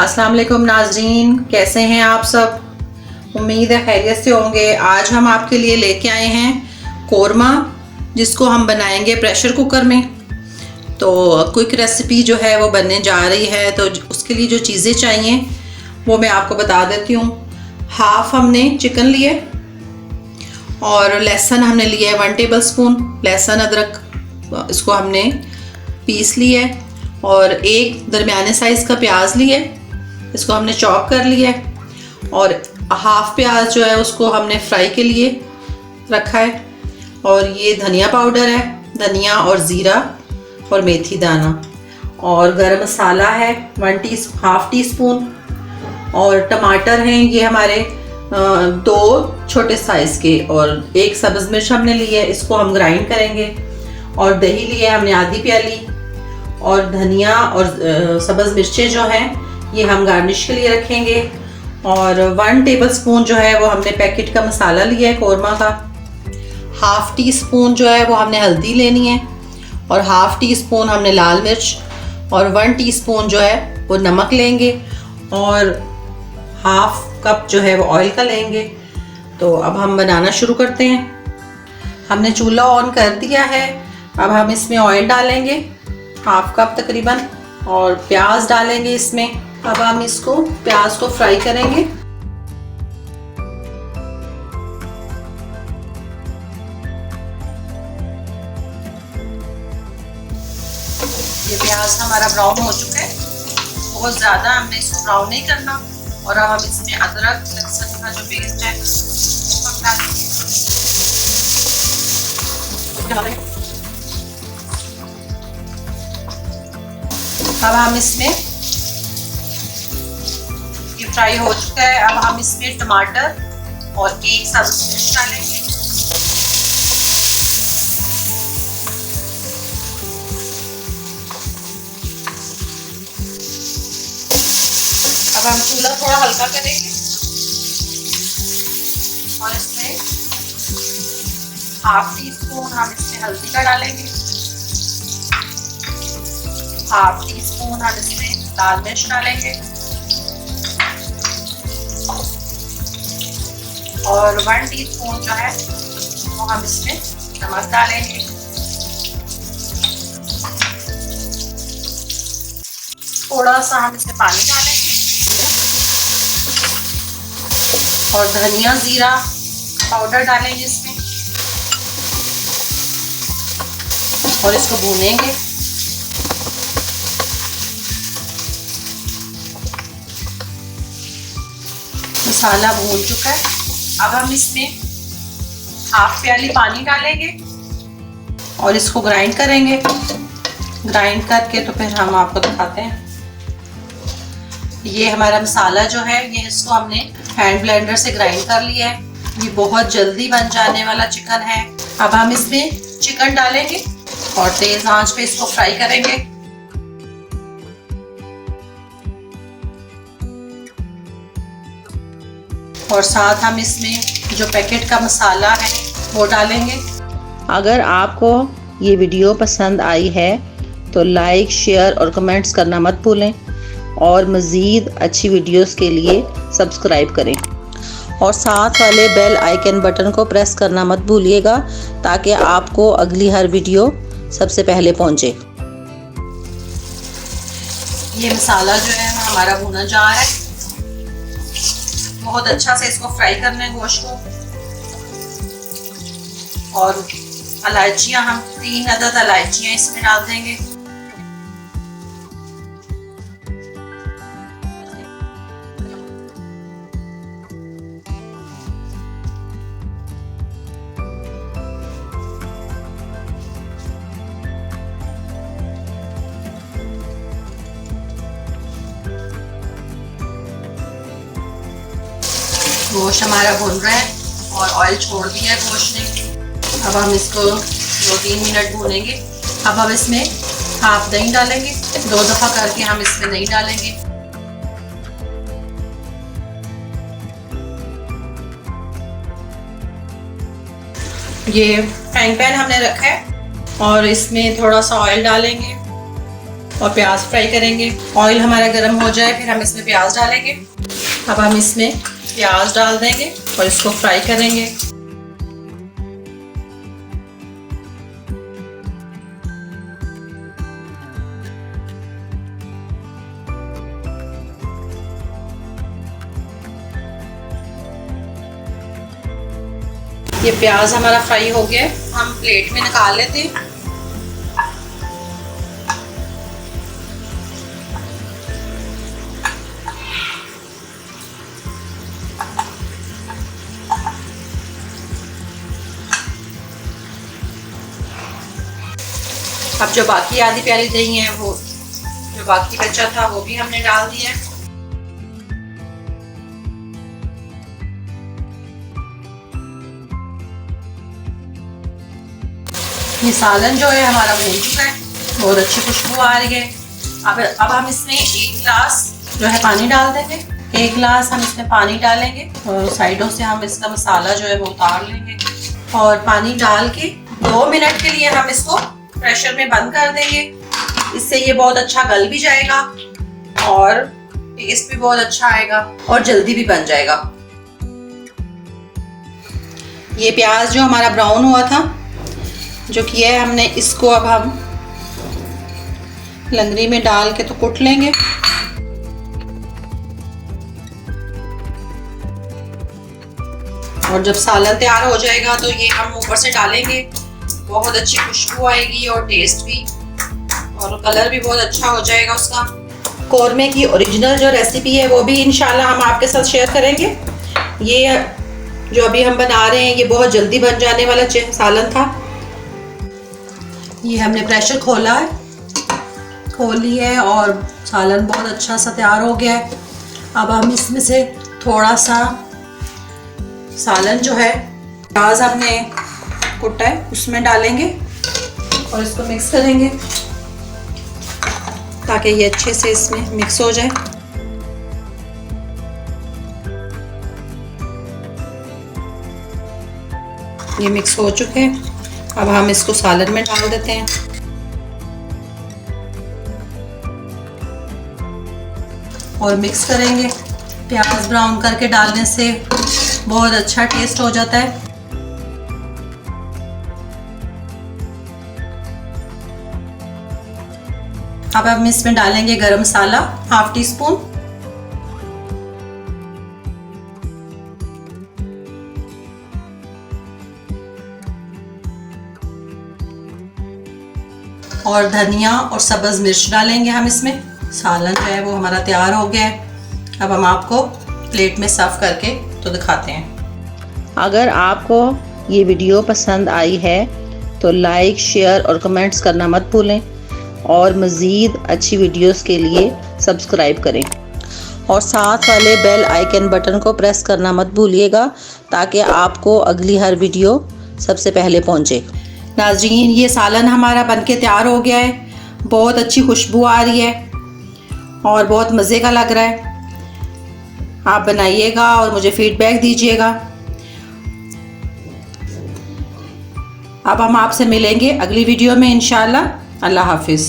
अस्सलाम वालेकुम नाजरीन, कैसे हैं आप सब। उम्मीद है खैरियत से होंगे। आज हम आपके लिए लेके आए हैं कोरमा, जिसको हम बनाएंगे प्रेशर कुकर में। तो क्विक रेसिपी जो है वो बनने जा रही है, तो उसके लिए जो चीज़ें चाहिए वो मैं आपको बता देती हूँ। हाफ हमने चिकन लिए और लहसुन हमने लिया है 1 टेबल स्पून लहसुन अदरक, इसको हमने पीस लिया है। और एक दरमियाने साइज़ का प्याज लिया है, इसको हमने चॉप कर लिया है। और हाफ प्याज जो है उसको हमने फ्राई के लिए रखा है। और ये धनिया पाउडर है, धनिया और ज़ीरा और मेथी दाना। और गरम मसाला है हाफ टी स्पून। और टमाटर हैं ये हमारे 2 छोटे साइज़ के, और एक सब्ज़ मिर्च हमने ली है, इसको हम ग्राइंड करेंगे। और दही लिए हमने आधी प्याली। और धनिया और सब्ज़ मिर्चें जो हैं ये हम गार्निश के लिए रखेंगे। और 1 टेबल स्पून जो है वो हमने पैकेट का मसाला लिया है कोरमा का। हाफ टी स्पून जो है वो हमने हल्दी लेनी है। और हाफ टी स्पून हमने लाल मिर्च। और 1 टीस्पून जो है वो नमक लेंगे। और हाफ कप जो है वो ऑयल का लेंगे। तो अब हम बनाना शुरू करते हैं। हमने चूल्हा ऑन कर दिया है। अब हम इसमें ऑयल डालेंगे हाफ कप तकरीबन, और प्याज डालेंगे इसमें। अब हम इसको प्याज को फ्राई करेंगे। ये प्याज हमारा ब्राउन हो चुका है, बहुत ज़्यादा हमने इसको ब्राउन नहीं करना। और अब हम इसमें अदरक लहसुन का जो पेस्ट है वो हम डालेंगे। अब हम इसमें, ये फ्राई हो चुका है, अब हम इसमें टमाटर और एक सब्ज़ मिर्च डालेंगे। अब हम चूल्हा थोड़ा हल्का करेंगे और इसमें हाफ टी स्पून हम इसमें हल्दी का डालेंगे। हाफ टी स्पून हम इसमें लाल मिर्च डालेंगे। और 1 टीस्पून जो है वो हम इसमें नमक डालेंगे। थोड़ा सा हम इसमें पानी डालेंगे। और धनिया ज़ीरा पाउडर डालेंगे इसमें और इसको भूनेंगे। मसाला भून चुका है। अब हम इसमें हाफ प्याली पानी डालेंगे और इसको ग्राइंड करेंगे। ग्राइंड करके तो फिर हम आपको दिखाते हैं। ये हमारा मसाला जो है ये इसको हमने हैंड ब्लेंडर से ग्राइंड कर लिया है। ये बहुत जल्दी बन जाने वाला चिकन है। अब हम इसमें चिकन डालेंगे और तेज आंच पे इसको फ्राई करेंगे। और साथ हम इसमें जो पैकेट का मसाला है वो डालेंगे। अगर आपको ये वीडियो पसंद आई है तो लाइक, शेयर और कमेंट्स करना मत भूलें। और मज़ीद अच्छी वीडियोस के लिए सब्सक्राइब करें और साथ वाले बेल आइकन बटन को प्रेस करना मत भूलिएगा, ताकि आपको अगली हर वीडियो सबसे पहले पहुंचे। ये मसाला जो है हमारा भुना जा रहा है। बहुत अच्छा से इसको फ्राई करना है गोश्त को। और इलायचियाँ हम 3 अदद इलायचियाँ इसमें डाल देंगे। गोश्त हमारा भुन रहा है और ऑयल छोड़ दिया है गोश्त ने। अब हम इसको 2-3 मिनट भूनेंगे। अब हम इसमें हाफ दही डालेंगे। 2 दफ़ा करके हम इसमें दही डालेंगे। ये फ्राइंग पैन हमने रखा है और इसमें थोड़ा सा ऑयल डालेंगे। और प्याज फ्राई करेंगे। ऑयल हमारा गर्म हो जाए फिर हम इसमें प्याज डालेंगे। अब हम इसमें प्याज डाल देंगे और इसको फ्राई करेंगे। ये प्याज हमारा फ्राई हो गया है, हम प्लेट में निकाल लेते हैं। अब जो बाकी आधी प्याली दही है, वो जो बाकी बचा था वो भी हमने डाल दिया है। ये सालन जो है हमारा भून चुका है, बहुत अच्छी खुशबू आ रही है। अब हम इसमें 1 गिलास जो है पानी डाल देंगे। 1 गिलास हम इसमें पानी डालेंगे और साइडों से हम इसका मसाला जो है वो उतार लेंगे। और पानी डाल के 2 मिनट के लिए हम इसको प्रेशर में बंद कर देंगे। इससे ये बहुत अच्छा गल भी जाएगा और टेस्ट भी बहुत अच्छा आएगा और जल्दी भी बन जाएगा। ये प्याज जो हमारा ब्राउन हुआ था जो किया है हमने, इसको अब हम लंगड़ी में डाल के तो कुट लेंगे। और जब सालन तैयार हो जाएगा तो ये हम ऊपर से डालेंगे। बहुत अच्छी खुशबू आएगी और टेस्ट भी और कलर भी बहुत अच्छा हो जाएगा उसका। कौरमे की ओरिजिनल जो रेसिपी है वो भी इंशाल्लाह हम आपके साथ शेयर करेंगे। ये जो अभी हम बना रहे हैं ये बहुत जल्दी बन जाने वाला सालन था। ये हमने प्रेशर खोला है, खोल लिया है और सालन बहुत अच्छा सा तैयार हो गया है। अब हम इसमें से थोड़ा सा सालन जो है प्याज हमने कुटा है उसमें डालेंगे और इसको मिक्स करेंगे ताकि ये अच्छे से इसमें मिक्स हो जाए। ये मिक्स हो चुके हैं, अब हम इसको सालन में डाल देते हैं। और मिक्स करेंगे। प्याज ब्राउन करके डालने से बहुत अच्छा टेस्ट हो जाता है। अब हम इसमें डालेंगे गरम मसाला 1/2 टीस्पून। और धनिया और सब्ज़ मिर्च डालेंगे हम इसमें। सालन जो है वो हमारा तैयार हो गया है। अब हम आपको प्लेट में सर्व करके तो दिखाते हैं। अगर आपको ये वीडियो पसंद आई है तो लाइक, शेयर और कमेंट्स करना मत भूलें और मज़ीद अच्छी वीडियोस के लिए सब्सक्राइब करें और साथ वाले बेल आइकन बटन को प्रेस करना मत भूलिएगा ताकि आपको अगली हर वीडियो सबसे पहले पहुंचे। नाज़रीन, ये सालन हमारा बनके तैयार हो गया है। बहुत अच्छी खुशबू आ रही है और बहुत मज़े का लग रहा है। आप बनाइएगा और मुझे फीडबैक दीजिएगा। अब हम आपसे मिलेंगे अगली वीडियो में इंशाल्लाह। अल्लाह हाफिज़।